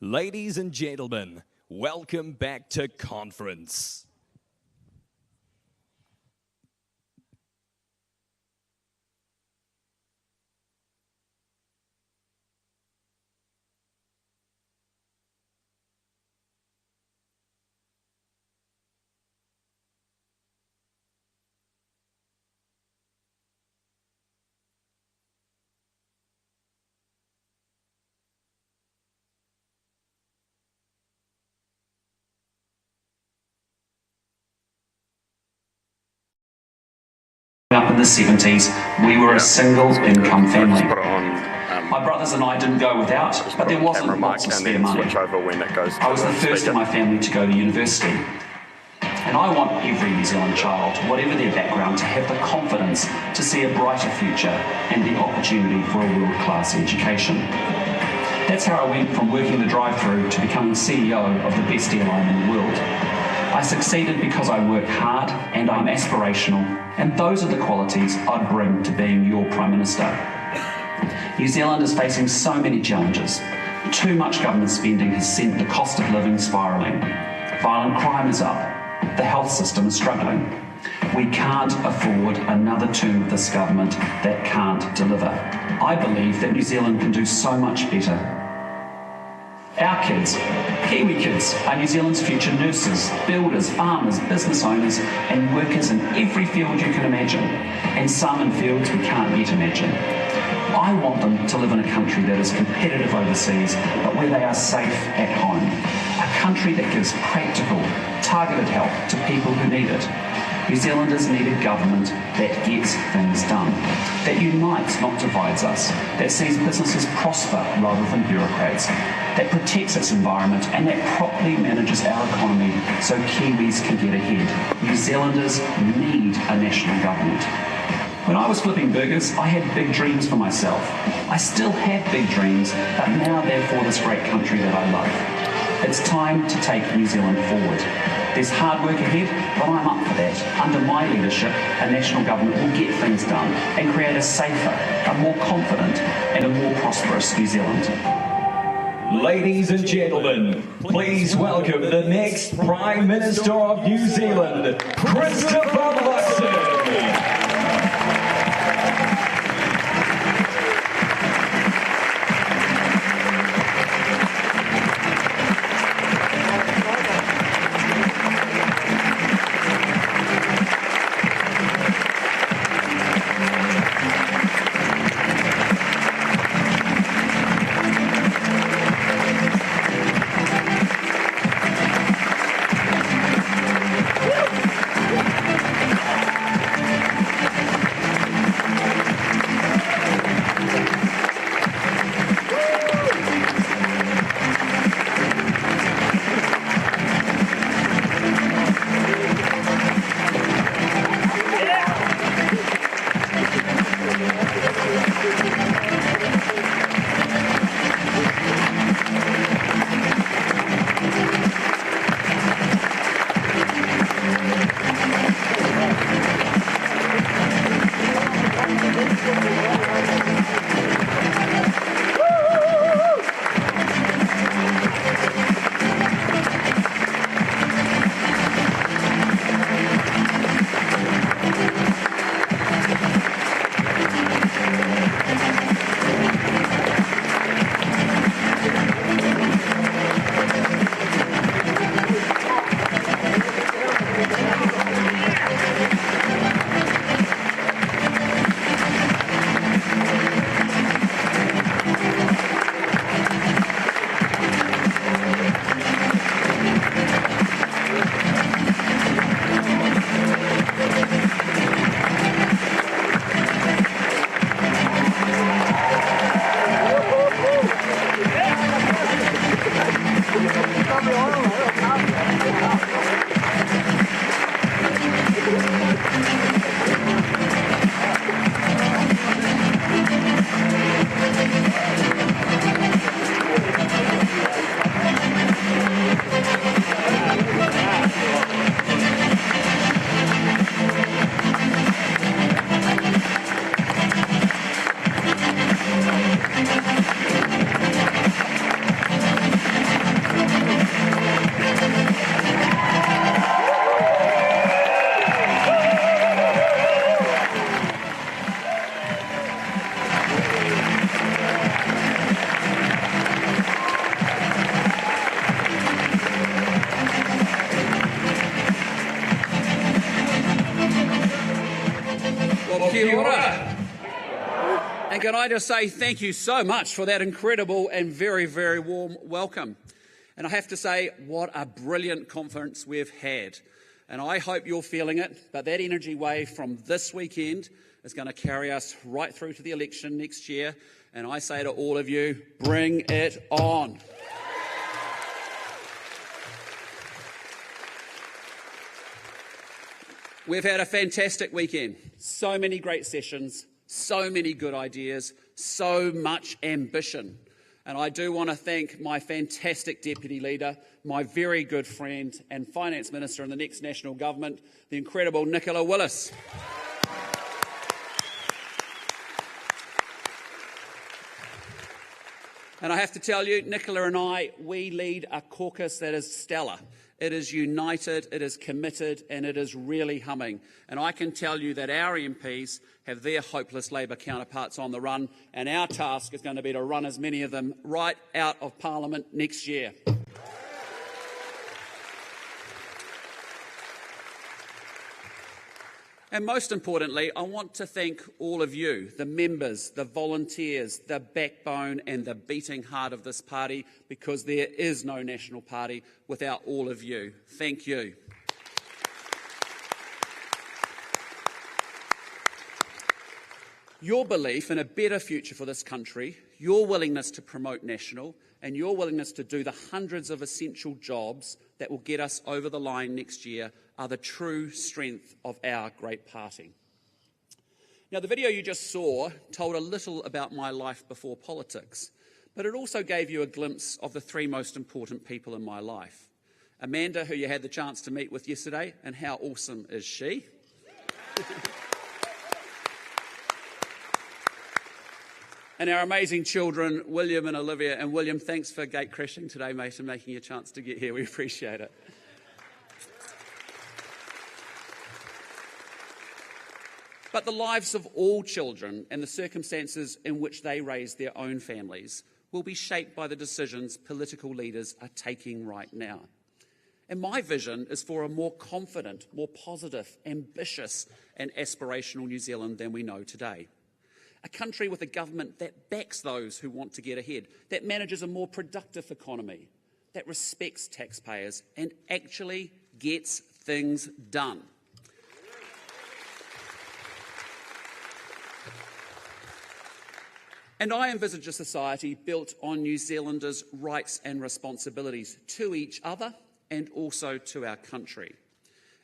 Ladies and gentlemen, welcome back to conference. Up in the 70s, we were a single income family. My brothers and I didn't go without, but there wasn't lots of spare money. I was the first in my family to go to university. And I want every New Zealand child, whatever their background, to have the confidence to see a brighter future and the opportunity for a world-class education. That's how I went from working the drive-thru to becoming CEO of the best airline in the world. I succeeded because I work hard and I'm aspirational, and those are the qualities I'd bring to being your Prime Minister. New Zealand is facing so many challenges. Too much government spending has sent the cost of living spiralling. Violent crime is up. The health system is struggling. We can't afford another term of this government that can't deliver. I believe that New Zealand can do so much better. Our kids, Kiwi kids, are New Zealand's future nurses, builders, farmers, business owners and workers in every field you can imagine, and some in fields we can't yet imagine. I want them to live in a country that is competitive overseas, but where they are safe at home. A country that gives practical, targeted help to people who need it. New Zealanders need a government that gets things done, that unites, not divides us, that sees businesses prosper rather than bureaucrats, that protects its environment and that properly manages our economy so Kiwis can get ahead. New Zealanders need a national government. When I was flipping burgers, I had big dreams for myself. I still have big dreams, but now they're for this great country that I love. It's time to take New Zealand forward. There's hard work ahead, but I'm up for that. Under my leadership, a national government will get things done and create a safer, a more confident and a more prosperous New Zealand. Ladies and gentlemen, please welcome the next Prime Minister of New Zealand, Christopher Luxon. Kia ora. And can I just say thank you so much for that incredible and very, very warm welcome. And I have to say, what a brilliant conference we've had. And I hope you're feeling it, but that energy wave from this weekend is going to carry us right through to the election next year. And I say to all of you, bring it on. We've had a fantastic weekend. So many great sessions, so many good ideas, so much ambition. And I do want to thank my fantastic Deputy Leader, my very good friend and Finance Minister in the next National Government, the incredible Nicola Willis. And I have to tell you, Nicola and I, we lead a caucus that is stellar. It is united, it is committed, and it is really humming. And I can tell you that our MPs have their hopeless Labor counterparts on the run, and our task is going to be to run as many of them right out of Parliament next year. And most importantly, I want to thank all of you, the members, the volunteers, the backbone and the beating heart of this party, because there is no national party without all of you. Thank you. Your belief in a better future for this country, your willingness to promote national, and your willingness to do the hundreds of essential jobs that will get us over the line next year are the true strength of our great party. Now, the video you just saw told a little about my life before politics, but it also gave you a glimpse of the three most important people in my life. Amanda, who you had the chance to meet with yesterday, and how awesome is she? And our amazing children, William and Olivia. And William, thanks for gate crashing today, mate, and making a chance to get here. We appreciate it. But the lives of all children and the circumstances in which they raise their own families will be shaped by the decisions political leaders are taking right now. And my vision is for a more confident, more positive, ambitious and aspirational New Zealand than we know today. A country with a government that backs those who want to get ahead, that manages a more productive economy, that respects taxpayers and actually gets things done. And I envisage a society built on New Zealanders' rights and responsibilities to each other and also to our country.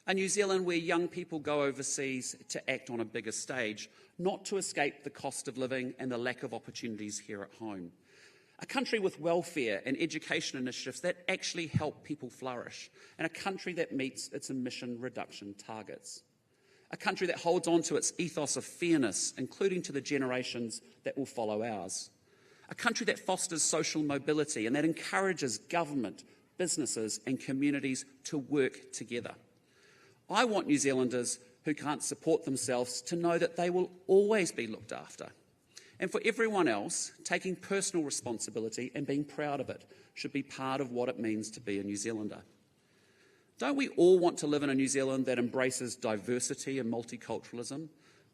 A New Zealand where young people go overseas to act on a bigger stage, not to escape the cost of living and the lack of opportunities here at home. A country with welfare and education initiatives that actually help people flourish, and a country that meets its emission reduction targets. A country that holds on to its ethos of fairness, including to the generations that will follow ours. A country that fosters social mobility and that encourages government, businesses and communities to work together. I want New Zealanders who can't support themselves to know that they will always be looked after. And for everyone else, taking personal responsibility and being proud of it should be part of what it means to be a New Zealander. Don't we all want to live in a New Zealand that embraces diversity and multiculturalism,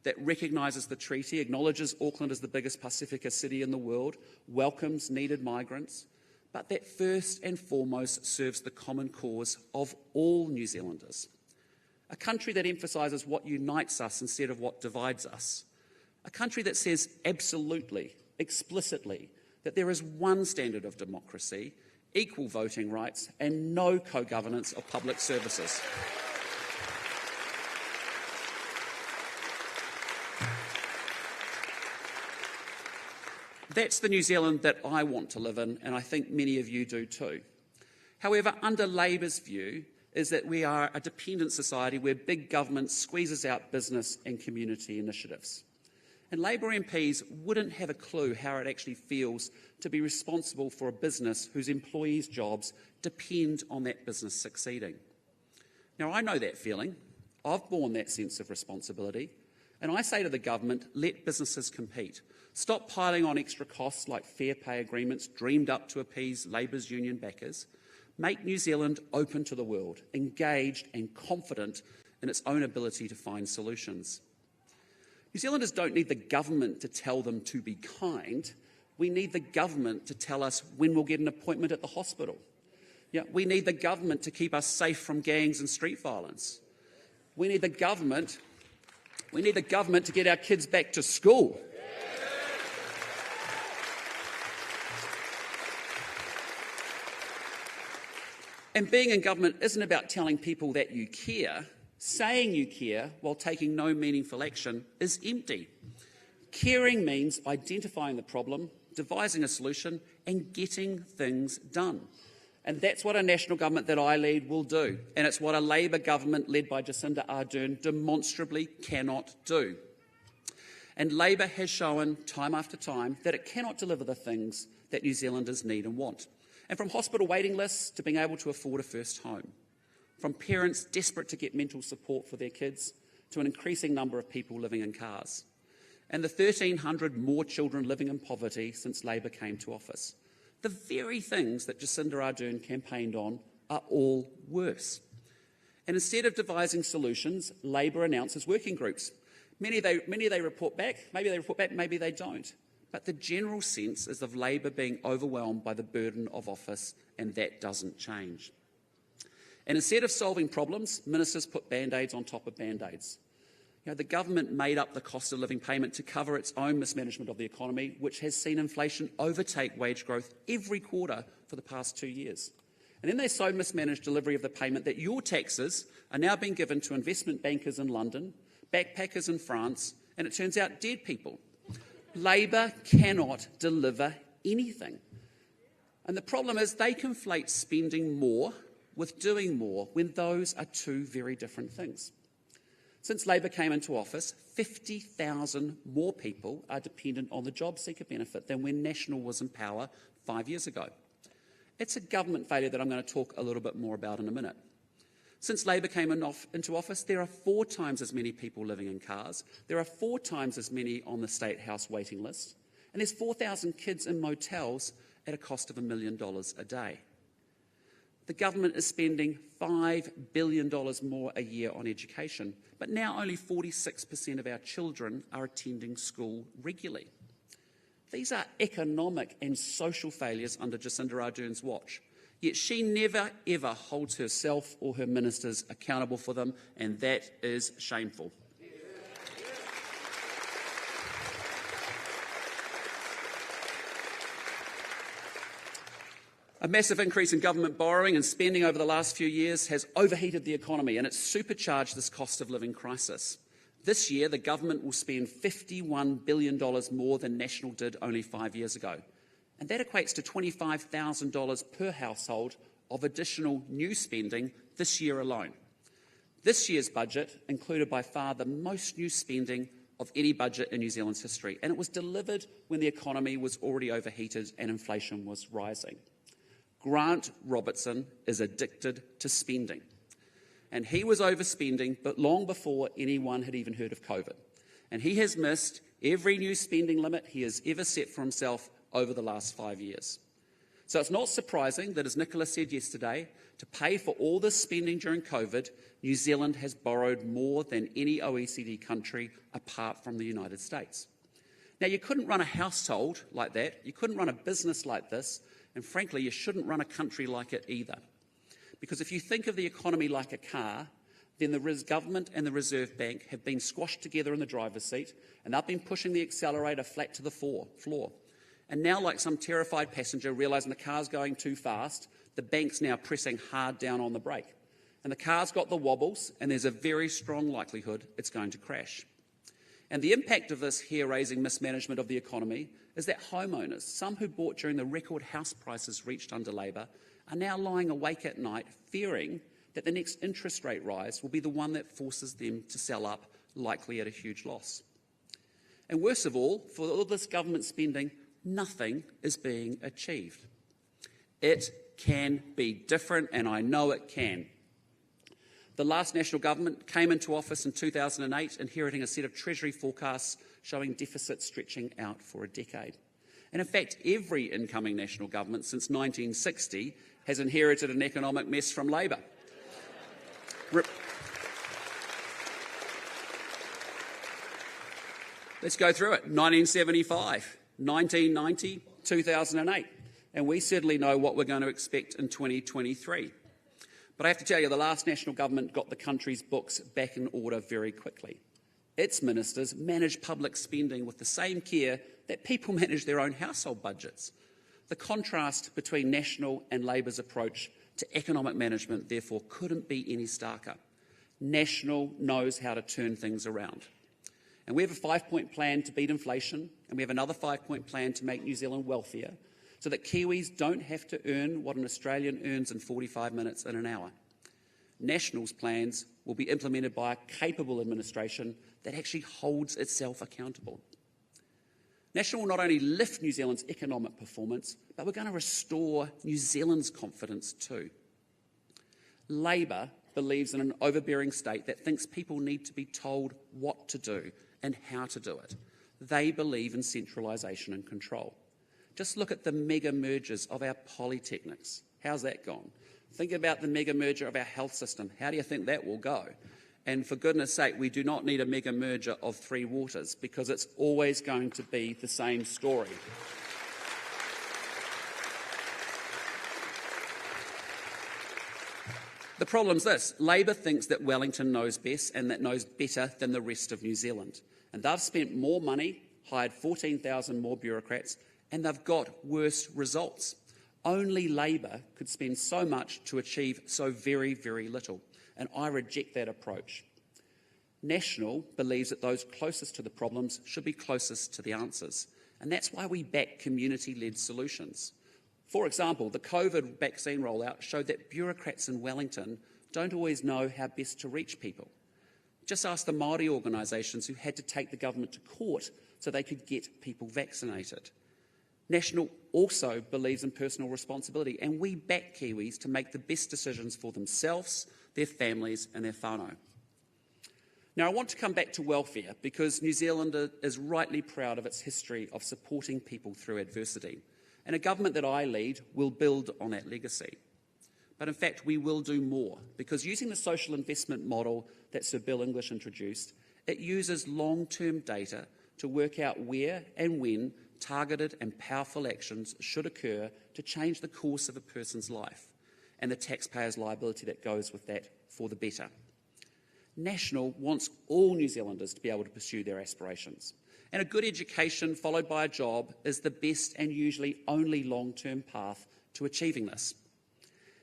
that recognises the treaty, acknowledges Auckland as the biggest Pasifika city in the world, welcomes needed migrants, but that first and foremost serves the common cause of all New Zealanders? A country that emphasises what unites us instead of what divides us. A country that says absolutely, explicitly, that there is one standard of democracy, equal voting rights and no co-governance of public services. That's the New Zealand that I want to live in, and I think many of you do too. However, under Labour's view is that we are a dependent society where big government squeezes out business and community initiatives. And Labour MPs wouldn't have a clue how it actually feels to be responsible for a business whose employees' jobs depend on that business succeeding. Now, I know that feeling. I've borne that sense of responsibility. And I say to the government, let businesses compete. Stop piling on extra costs like fair pay agreements dreamed up to appease Labour's union backers. Make New Zealand open to the world, engaged and confident in its own ability to find solutions. New New Zealanders don't need the government to tell them to be kind. We need the government to tell us when we'll get an appointment at the hospital. Yeah, we need the government to keep us safe from gangs and street violence. We need the government to get our kids back to school. And being in government isn't about telling people that you care. Saying you care while taking no meaningful action is empty. Caring means identifying the problem, devising a solution, and getting things done. And that's what a national government that I lead will do. And it's what a Labour government led by Jacinda Ardern demonstrably cannot do. And Labour has shown time after time that it cannot deliver the things that New Zealanders need and want. And from hospital waiting lists to being able to afford a first home. From parents desperate to get mental support for their kids to an increasing number of people living in cars. And the 1,300 more children living in poverty since Labour came to office. The very things that Jacinda Ardern campaigned on are all worse. And instead of devising solutions, Labour announces working groups. Many they report back, maybe they don't. But the general sense is of Labour being overwhelmed by the burden of office, and that doesn't change. And instead of solving problems, ministers put band-aids on top of band-aids. You know, the government made up the cost of living payment to cover its own mismanagement of the economy, which has seen inflation overtake wage growth every quarter for the past 2 years. And then they so mismanaged delivery of the payment that your taxes are now being given to investment bankers in London, backpackers in France, and it turns out dead people. Labour cannot deliver anything. And the problem is they conflate spending more with doing more when those are two very different things. Since Labour came into office, 50,000 more people are dependent on the job seeker benefit than when National was in power 5 years ago. It's a government failure that I'm going to talk a little bit more about in a minute. Since Labour came into office, there are 4 times as many people living in cars, there are 4 times as many on the State House waiting list, and there's 4,000 kids in motels at a cost of $1 million a day. The government is spending $5 billion more a year on education, but now only 46% of our children are attending school regularly. These are economic and social failures under Jacinda Ardern's watch. Yet she never, ever holds herself or her ministers accountable for them, and that is shameful. A massive increase in government borrowing and spending over the last few years has overheated the economy, and it's supercharged this cost of living crisis. This year, the government will spend $51 billion more than National did only 5 years ago. And that equates to $25,000 per household of additional new spending this year alone. This year's budget included by far the most new spending of any budget in New Zealand's history, and it was delivered when the economy was already overheated and inflation was rising. Grant Robertson is addicted to spending, and he was overspending but long before anyone had even heard of COVID. And he has missed every new spending limit he has ever set for himself over the last 5 years. So it's not surprising that, as Nicola said yesterday, to pay for all this spending during COVID, New Zealand has borrowed more than any OECD country apart from the United States. Now, you couldn't run a household like that, you couldn't run a business like this, and frankly, you shouldn't run a country like it either. Because if you think of the economy like a car, then the government and the Reserve Bank have been squashed together in the driver's seat, and they've been pushing the accelerator flat to the floor. And now, like some terrified passenger realising the car's going too fast, the bank's now pressing hard down on the brake. And the car's got the wobbles, and there's a very strong likelihood it's going to crash. And the impact of this hair-raising mismanagement of the economy is that homeowners, some who bought during the record house prices reached under Labour, are now lying awake at night fearing that the next interest rate rise will be the one that forces them to sell up, likely at a huge loss. And worst of all, for all this government spending, nothing is being achieved. It can be different, and I know it can. The last National government came into office in 2008, inheriting a set of Treasury forecasts showing deficits stretching out for a decade. And in fact, every incoming National government since 1960 has inherited an economic mess from Labour. Let's go through it. 1975, 1990, 2008. And we certainly know what we're going to expect in 2023. But I have to tell you, the last National Government got the country's books back in order very quickly. Its ministers managed public spending with the same care that people manage their own household budgets. The contrast between National and Labor's approach to economic management, therefore, couldn't be any starker. National knows how to turn things around. And we have a 5-point plan to beat inflation, and we have another 5-point plan to make New Zealand wealthier, so that Kiwis don't have to earn what an Australian earns in 45 minutes in an hour. National's plans will be implemented by a capable administration that actually holds itself accountable. National will not only lift New Zealand's economic performance, but we're going to restore New Zealand's confidence too. Labor believes in an overbearing state that thinks people need to be told what to do and how to do it. They believe in centralisation and control. Just look at the mega mergers of our polytechnics. How's that gone? Think about the mega merger of our health system. How do you think that will go? And for goodness sake, we do not need a mega merger of Three Waters, because it's always going to be the same story. The problem's this: Labor thinks that Wellington knows best and that knows better than the rest of New Zealand. And they've spent more money, hired 14,000 more bureaucrats, and they've got worse results. Only Labor could spend so much to achieve so very, very little. And I reject that approach. National believes that those closest to the problems should be closest to the answers. And that's why we back community-led solutions. For example, the COVID vaccine rollout showed that bureaucrats in Wellington don't always know how best to reach people. Just ask the Māori organisations who had to take the government to court so they could get people vaccinated. National also believes in personal responsibility, and we back Kiwis to make the best decisions for themselves, their families and their whānau. Now, I want to come back to welfare, because New Zealand is rightly proud of its history of supporting people through adversity. And a government that I lead will build on that legacy. But in fact, we will do more, because using the social investment model that Sir Bill English introduced, it uses long-term data to work out where and when targeted and powerful actions should occur to change the course of a person's life, and the taxpayer's liability that goes with that for the better. National wants all New Zealanders to be able to pursue their aspirations. And a good education followed by a job is the best and usually only long-term path to achieving this.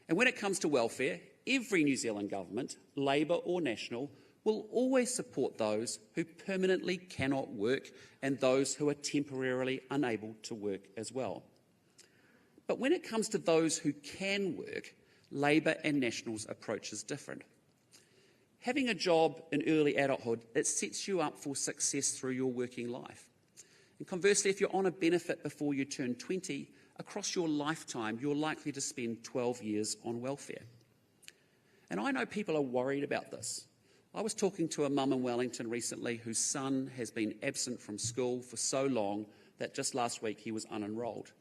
And when it comes to welfare, every New Zealand government, Labor or National, will always support those who permanently cannot work and those who are temporarily unable to work as well. But when it comes to those who can work, Labor and National's approach is different. Having a job in early adulthood, it sets you up for success through your working life. And conversely, if you're on a benefit before you turn 20, across your lifetime, you're likely to spend 12 years on welfare. And I know people are worried about this. I was talking to a mum in Wellington recently whose son has been absent from school for so long that just last week he was unenrolled.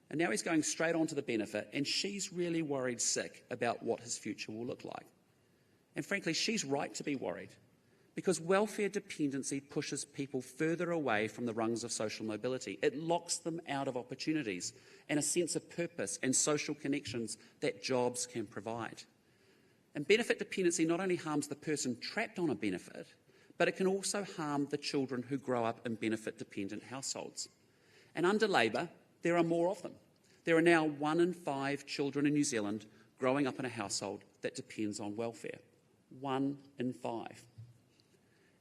And now he's going straight on to the benefit, and she's really worried sick about what his future will look like. And frankly, she's right to be worried, because welfare dependency pushes people further away from the rungs of social mobility. It locks them out of opportunities and a sense of purpose and social connections that jobs can provide. And benefit dependency not only harms the person trapped on a benefit, but it can also harm the children who grow up in benefit-dependent households. And under Labor, there are more of them. There are now 1 in 5 children in New Zealand growing up in a household that depends on welfare. 1 in 5.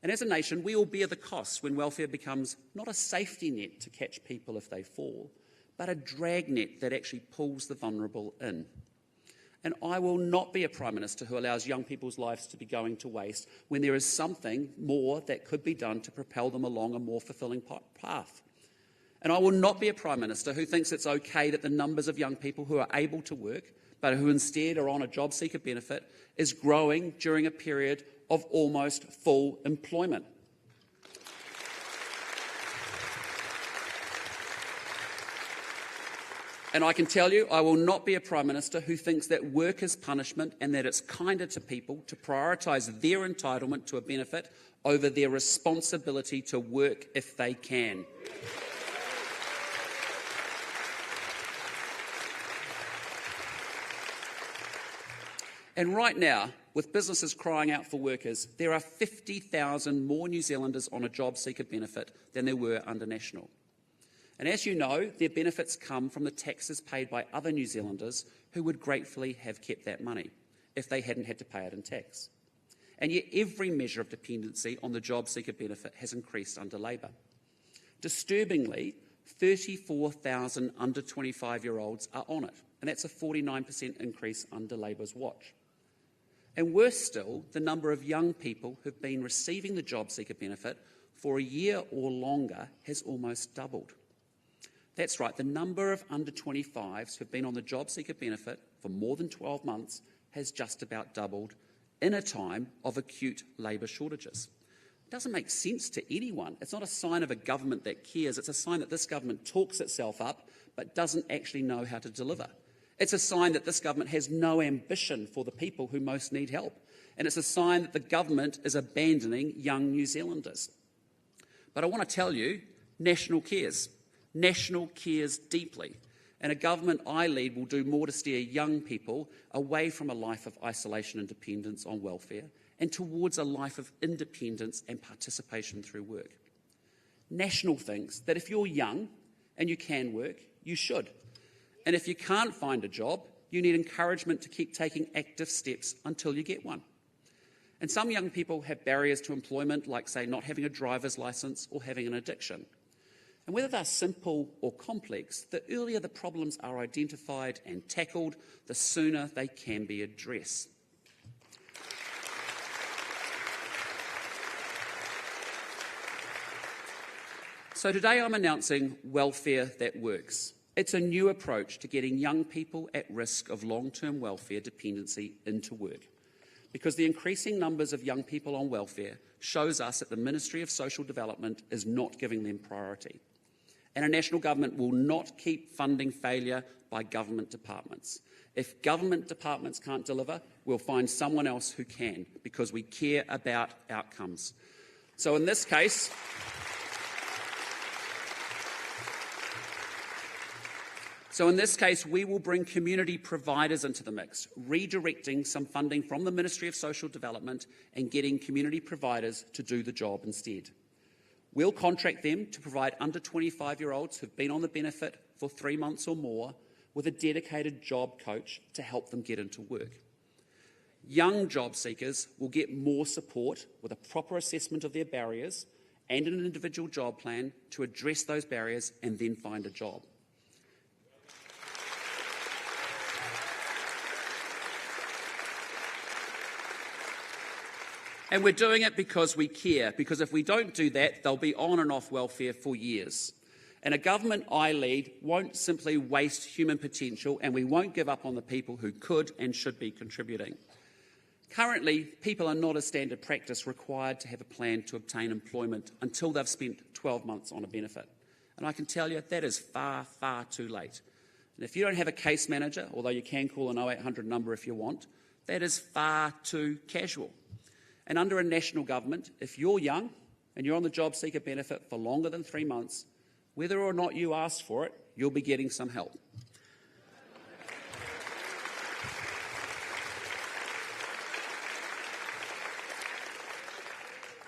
And as a nation, we all bear the costs when welfare becomes not a safety net to catch people if they fall, but a dragnet that actually pulls the vulnerable in. And I will not be a Prime Minister who allows young people's lives to be going to waste when there is something more that could be done to propel them along a more fulfilling path. And I will not be a Prime Minister who thinks it's okay that the numbers of young people who are able to work, but who instead are on a job seeker benefit, is growing during a period of almost full employment. And I can tell you, I will not be a Prime Minister who thinks that work is punishment and that it's kinder to people to prioritise their entitlement to a benefit over their responsibility to work if they can. And right now, with businesses crying out for workers, there are 50,000 more New Zealanders on a job seeker benefit than there were under National. And as you know, their benefits come from the taxes paid by other New Zealanders who would gratefully have kept that money if they hadn't had to pay it in tax. And yet every measure of dependency on the job seeker benefit has increased under Labour. Disturbingly, 34,000 under 25-year-olds are on it, and that's a 49% increase under Labour's watch. And worse still, the number of young people who've been receiving the job seeker benefit for a year or longer has almost doubled. That's right, the number of under 25s who've been on the job seeker benefit for more than 12 months has just about doubled in a time of acute labour shortages. It doesn't make sense to anyone. It's not a sign of a government that cares. It's a sign that this government talks itself up but doesn't actually know how to deliver. It's a sign that this government has no ambition for the people who most need help. And it's a sign that the government is abandoning young New Zealanders. But I want to tell you, National cares. National cares deeply. And a government I lead will do more to steer young people away from a life of isolation and dependence on welfare and towards a life of independence and participation through work. National thinks that if you're young and you can work, you should. And if you can't find a job, you need encouragement to keep taking active steps until you get one. And some young people have barriers to employment, like, say, not having a driver's licence or having an addiction. And whether they're simple or complex, the earlier the problems are identified and tackled, the sooner they can be addressed. So today I'm announcing Welfare That Works. It's a new approach to getting young people at risk of long-term welfare dependency into work. Because the increasing numbers of young people on welfare shows us that the Ministry of Social Development is not giving them priority. And a national government will not keep funding failure by government departments. If government departments can't deliver, we'll find someone else who can, because we care about outcomes. So in this case, we will bring community providers into the mix, redirecting some funding from the Ministry of Social Development and getting community providers to do the job instead. We'll contract them to provide under 25-year-olds who've been on the benefit for 3 months or more with a dedicated job coach to help them get into work. Young job seekers will get more support with a proper assessment of their barriers and an individual job plan to address those barriers and then find a job. And we're doing it because we care, because if we don't do that, they'll be on and off welfare for years. And a government I lead won't simply waste human potential, and we won't give up on the people who could and should be contributing. Currently, people are not, as standard practice, required to have a plan to obtain employment until they've spent 12 months on a benefit. And I can tell you that is far, far too late. And if you don't have a case manager, although you can call an 0800 number if you want, that is far too casual. And under a national government, if you're young and you're on the job seeker benefit for longer than 3 months, whether or not you ask for it, you'll be getting some help.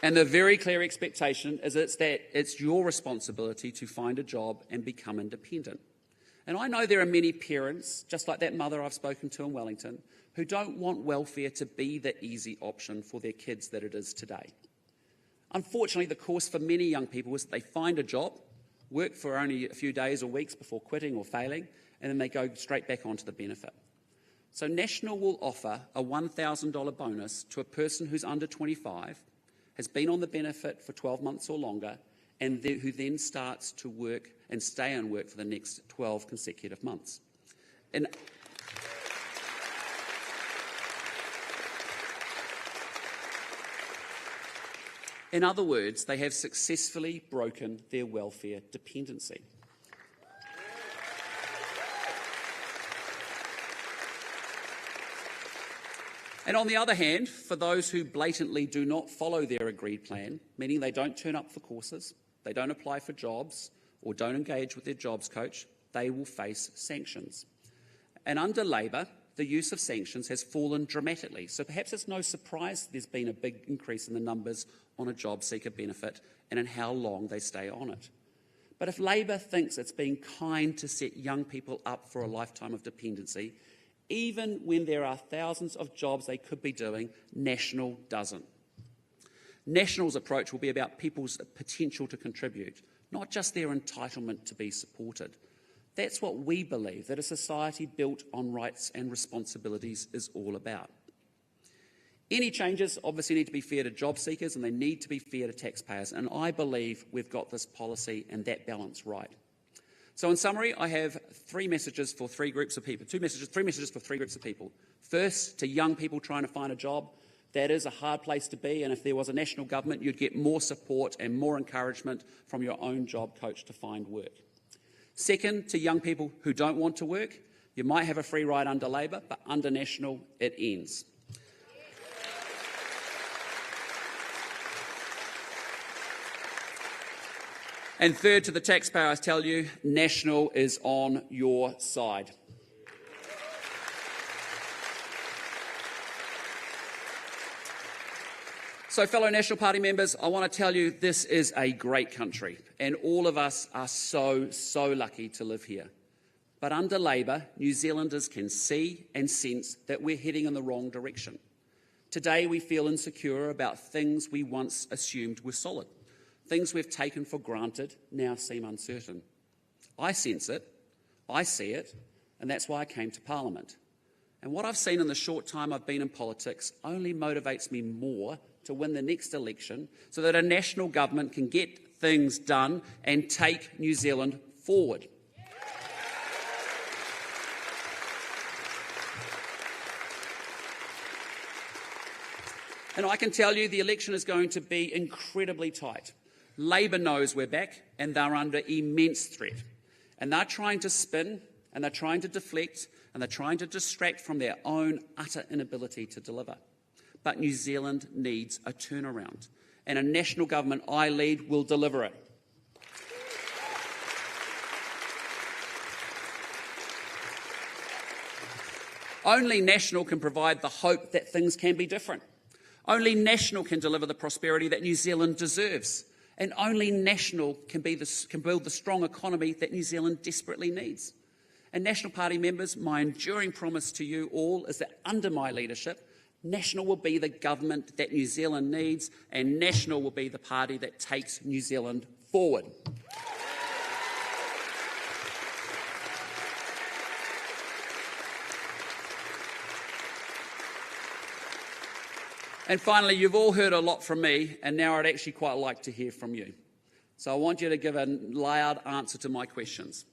And the very clear expectation is that it's your responsibility to find a job and become independent. And I know there are many parents, just like that mother I've spoken to in Wellington, who don't want welfare to be the easy option for their kids that it is today. Unfortunately, the course for many young people is that they find a job, work for only a few days or weeks before quitting or failing, and then they go straight back onto the benefit. So National will offer a $1,000 bonus to a person who's under 25, has been on the benefit for 12 months or longer, and who then starts to work and stay on work for the next 12 consecutive months. And in other words, they have successfully broken their welfare dependency. And on the other hand, for those who blatantly do not follow their agreed plan, meaning they don't turn up for courses, they don't apply for jobs, or don't engage with their jobs coach, they will face sanctions. And under Labor, the use of sanctions has fallen dramatically. So perhaps it's no surprise there's been a big increase in the numbers on a job seeker benefit and in how long they stay on it. But if Labor thinks it's being kind to set young people up for a lifetime of dependency, even when there are thousands of jobs they could be doing, National doesn't. National's approach will be about people's potential to contribute, not just their entitlement to be supported. That's what we believe that a society built on rights and responsibilities is all about. Any changes obviously need to be fair to job seekers and they need to be fair to taxpayers, and I believe we've got this policy and that balance right. So in summary, I have three messages for three groups of people. Three messages for three groups of people. First, to young people trying to find a job, that is a hard place to be, and if there was a national government, you'd get more support and more encouragement from your own job coach to find work. Second, to young people who don't want to work, you might have a free ride under Labor, but under National, it ends. And third, to the taxpayer, I tell you, National is on your side. So, fellow National Party members, I want to tell you this is a great country, and all of us are so lucky to live here. But under Labor, New Zealanders can see and sense that we're heading in the wrong direction. Today, we feel insecure about things we once assumed were solid. Things we've taken for granted now seem uncertain. I sense it, I see it, and that's why I came to Parliament. And what I've seen in the short time I've been in politics only motivates me more to win the next election so that a national government can get things done and take New Zealand forward. And I can tell you the election is going to be incredibly tight. Labor knows we're back and they're under immense threat. And they're trying to spin and they're trying to deflect and they're trying to distract from their own utter inability to deliver. But New Zealand needs a turnaround. And a national government I lead will deliver it. Only National can provide the hope that things can be different. Only National can deliver the prosperity that New Zealand deserves. And only National can build the strong economy that New Zealand desperately needs. And National Party members, my enduring promise to you all is that under my leadership, National will be the government that New Zealand needs, and National will be the party that takes New Zealand forward. And finally, you've all heard a lot from me, and now I'd actually quite like to hear from you. So I want you to give a loud answer to my questions.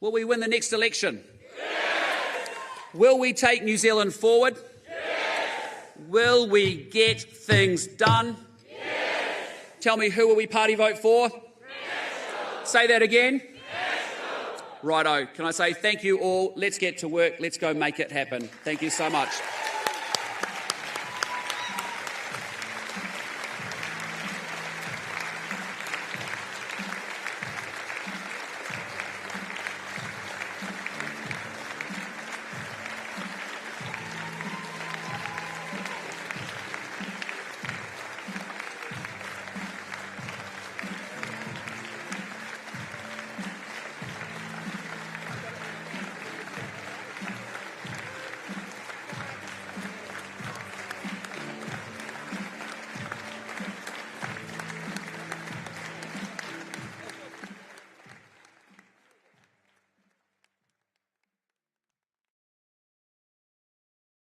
Will we win the next election? Yes! Will we take New Zealand forward? Yes! Will we get things done? Yes! Tell me, who will we party vote for? National! Say that again. National! Righto. Can I say thank you all? Let's get to work. Let's go make it happen. Thank you so much.